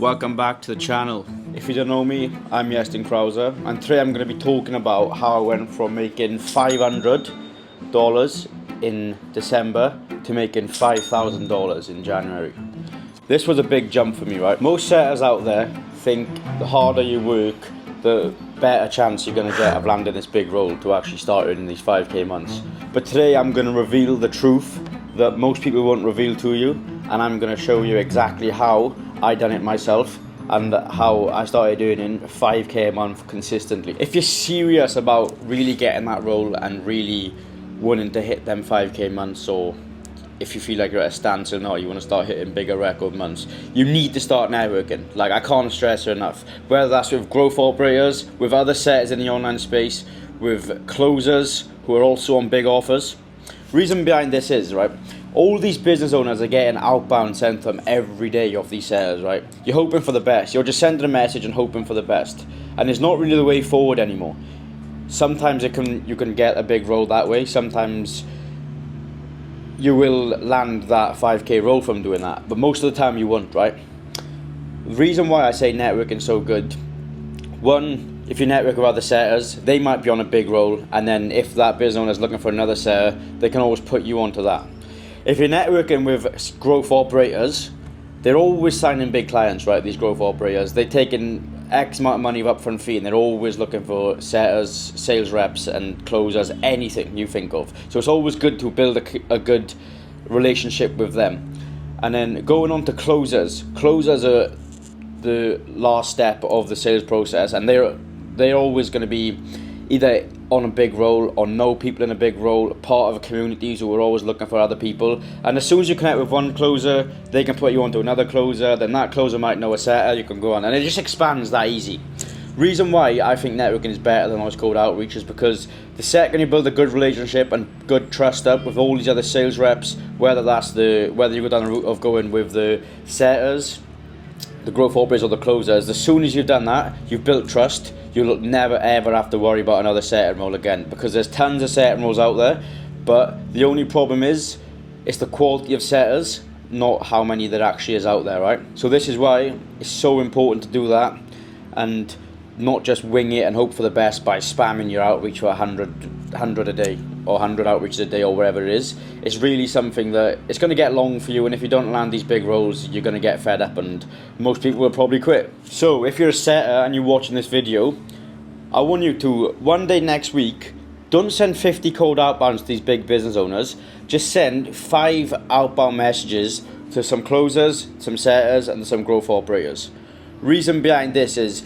welcome back to the channel. If you don't know me, I'm Justin Krauser, and today I'm going to be talking about how I went from making $500 in December to making $5,000 in January. This was a big jump for me, right? Most setters out there think the harder you work, the better chance you're going to get of landing this big role to actually start earning these 5k months. But today I'm going to reveal the truth that most people won't reveal to you, and I'm going to show you exactly how I done it myself and how I started earning 5k a month consistently. If you're serious about really getting that role and really wanting to hit them 5k months, or if you feel like you're at a standstill now, you want to start hitting bigger record months, you need to start networking. Like, I can't stress it enough. Whether that's with growth operators, with other setters in the online space, with closers who are also on big offers. Reason behind this is, right, all these business owners are getting outbound sent to them every day off these setters, right? You're hoping for the best. You're just sending a message and hoping for the best. And it's not really the way forward anymore. Sometimes you can get a big role that way. Sometimes you will land that 5k role from doing that. But most of the time you won't, right? The reason why I say networking is so good, one, if you network with other setters, they might be on a big role, and then if that business owner is looking for another setter, they can always put you onto that. If you're networking with growth operators, they're always signing big clients, right? These growth operators, they're taking X amount of money of upfront fee, and they're always looking for setters, sales reps, and closers, anything you think of. So it's always good to build a good relationship with them. And then going on to closers. Closers are the last step of the sales process, and they're always going to be either on a big role or know people in a big role, part of a community who are always looking for other people. And as soon as you connect with one closer, they can put you onto another closer, then that closer might know a setter, you can go on, and it just expands that easy. Reason why I think networking is better than what's called outreach is because the second you build a good relationship and good trust up with all these other sales reps, whether you go down the route of going with the setters, the growth operators, or the closers, as soon as you've done that, you've built trust, you'll never ever have to worry about another setter role again, because there's tons of setter roles out there, but the only problem is it's the quality of setters, not how many there actually is out there, right? So this is why it's so important to do that, and not just wing it and hope for the best by spamming your outreach for 100 a day or 100 outreaches a day or wherever it is. It's really something that it's going to get long for you, and if you don't land these big roles, you're going to get fed up, and most people will probably quit. So if you're a setter and you're watching this video, I want you to, one day next week, don't send 50 cold outbounds to these big business owners. Just send 5 outbound messages to some closers, some setters, and some growth operators. Reason behind this is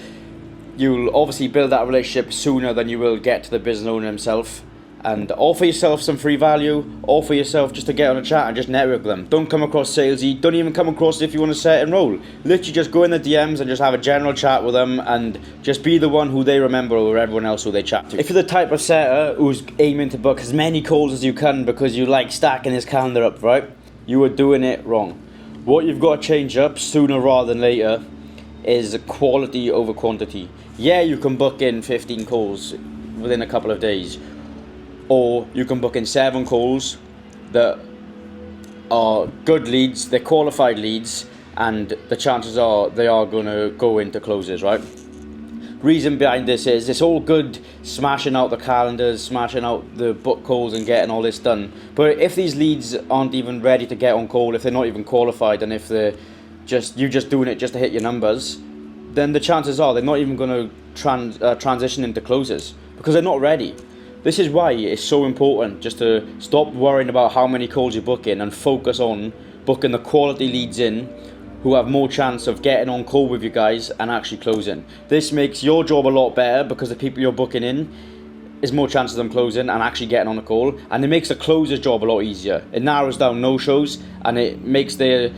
you'll obviously build that relationship sooner than you will get to the business owner himself, and offer yourself some free value, offer yourself just to get on a chat and just network with them. Don't come across salesy, don't even come across if you want to set and roll. Literally just go in the DMs and just have a general chat with them, and just be the one who they remember over everyone else who they chat to. If you're the type of setter who's aiming to book as many calls as you can because you like stacking his calendar up, right, you are doing it wrong. What you've got to change up sooner rather than later is quality over quantity. Yeah, you can book in 15 calls within a couple of days, or you can book in 7 calls that are good leads, they're qualified leads, and the chances are they are going to go into closes, right? Reason behind this is it's all good smashing out the calendars, smashing out the book calls and getting all this done, but if these leads aren't even ready to get on call, if they're not even qualified, and if they're you're just doing it just to hit your numbers, then the chances are they're not even going to transition into closes because they're not ready. This is why it's so important just to stop worrying about how many calls you book in and focus on booking the quality leads in who have more chance of getting on call with you guys and actually closing. This makes your job a lot better because the people you're booking in is more chance of them closing and actually getting on a call, and it makes the closer's job a lot easier. It narrows down no-shows, and it makes their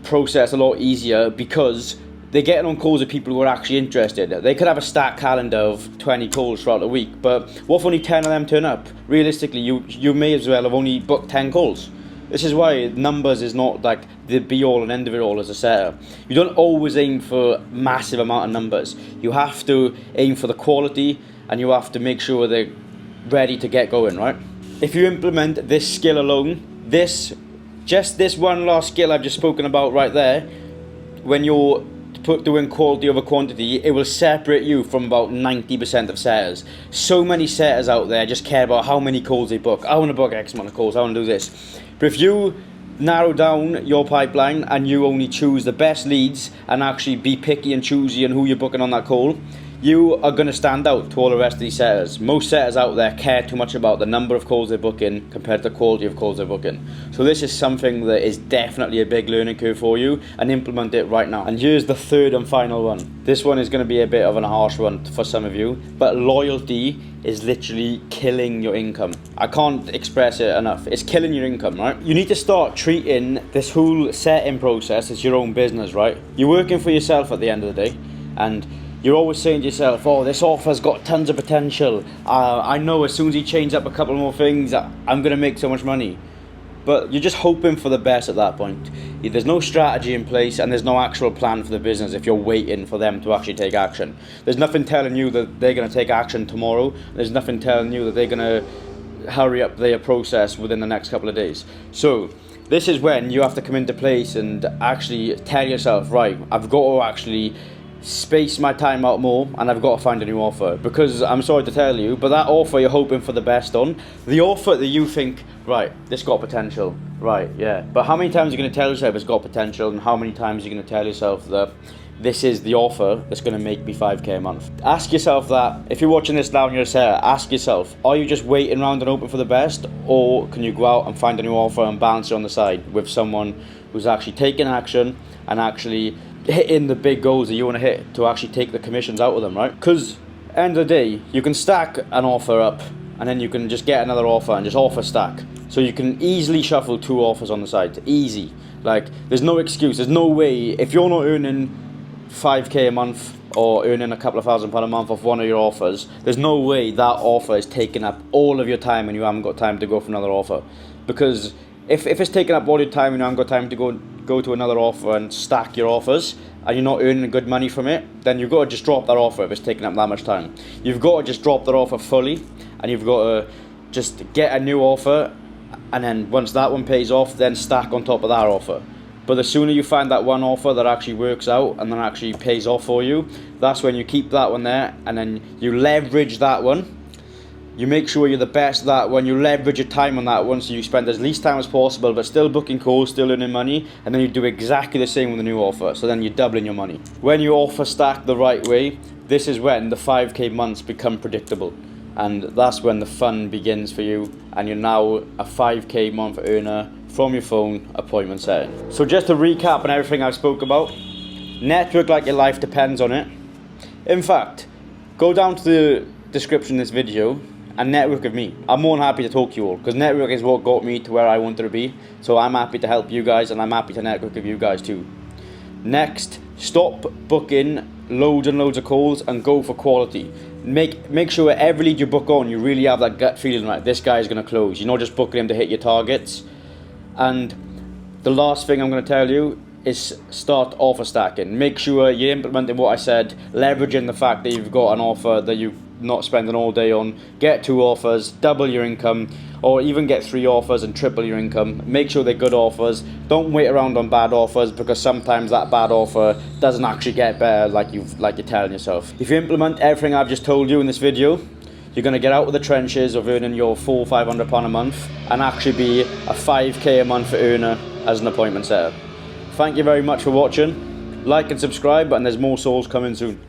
process a lot easier because they're getting on calls with people who are actually interested. They could have a stacked calendar of 20 calls throughout the week, but what if only 10 of them turn up? Realistically, you may as well have only booked 10 calls. This is why numbers is not like the be-all and end of it all as a setter. You don't always aim for massive amount of numbers. You have to aim for the quality, and you have to make sure they're ready to get going, right? If you implement this skill alone, just this one last skill I've just spoken about right there, when you're doing quality over quantity, it will separate you from about 90% of setters. So many setters out there just care about how many calls they book. I want to book X amount of calls, I want to do this. But if you narrow down your pipeline and you only choose the best leads and actually be picky and choosy on who you're booking on that call, you are going to stand out to all the rest of these setters. Most setters out there care too much about the number of calls they book in compared to the quality of calls they book in. So this is something that is definitely a big learning curve for you, and implement it right now. And here's the third and final one. This one is going to be a bit of a harsh one for some of you, but loyalty is literally killing your income. I can't express it enough. It's killing your income, right? You need to start treating this whole setting process as your own business, right? You're working for yourself at the end of the day, and you're always saying to yourself, oh, this offer's got tons of potential. I know as soon as you change up a couple more things, I'm gonna make so much money. But you're just hoping for the best at that point. There's no strategy in place, and there's no actual plan for the business if you're waiting for them to actually take action. There's nothing telling you that they're gonna take action tomorrow. There's nothing telling you that they're gonna hurry up their process within the next couple of days. So this is when you have to come into place and actually tell yourself, right, I've got to actually space my time out more, and I've got to find a new offer. Because I'm sorry to tell you, but that offer you're hoping for the best on, the offer that you think, right, this got potential, right, yeah, but how many times are you going to tell yourself it's got potential, and how many times are you going to tell yourself that this is the offer that's going to make me 5k a month? Ask yourself that. If you're watching this now and you're a setter, ask yourself, are you just waiting around and hoping for the best, or can you go out and find a new offer and balance it on the side with someone who's actually taking action and actually hitting the big goals that you want to hit to actually take the commissions out of them, right? Because end of the day, you can stack an offer up, and then you can just get another offer and just offer stack. So you can easily shuffle 2 offers on the side, easy. Like, there's no excuse, there's no way, if you're not earning 5k a month or earning a couple of £1,000 a month off one of your offers, there's no way that offer is taking up all of your time and you haven't got time to go for another offer. Because if it's taking up all your time and you haven't got time to go to another offer and stack your offers, and you're not earning good money from it, then you've got to just drop that offer if it's taking up that much time. You've got to just drop that offer fully, and you've got to just get a new offer, and then once that one pays off, then stack on top of that offer. But the sooner you find that one offer that actually works out and then actually pays off for you, that's when you keep that one there, and then you leverage that one. You make sure you're the best at that one, you leverage your time on that one, so you spend as least time as possible, but still booking calls, still earning money, and then you do exactly the same with a new offer, so then you're doubling your money. When you offer stack the right way, this is when the 5k months become predictable, and that's when the fun begins for you, and you're now a 5k month earner from your phone appointment setting. So just to recap on everything I spoke about, network like your life depends on it. In fact, go down to the description of this video and network with me. I'm more than happy to talk to you all, because network is what got me to where I wanted to be. So I'm happy to help you guys, and I'm happy to network with you guys too. Next, stop booking loads and loads of calls and go for quality. Make sure every lead you book on, you really have that gut feeling like this guy is going to close. You're not just booking him to hit your targets. And the last thing I'm going to tell you is start offer stacking. Make sure you're implementing what I said, leveraging the fact that you've got an offer that you're not spending all day on. Get 2 offers, double your income, or even get 3 offers and triple your income. Make sure they're good offers. Don't wait around on bad offers, because sometimes that bad offer doesn't actually get better like you're telling yourself. If you implement everything I've just told you in this video, you're going to get out of the trenches of earning your £400-500 a month and actually be a 5k a month earner as an appointment setter. Thank you very much for watching. Like and subscribe, and there's more souls coming soon.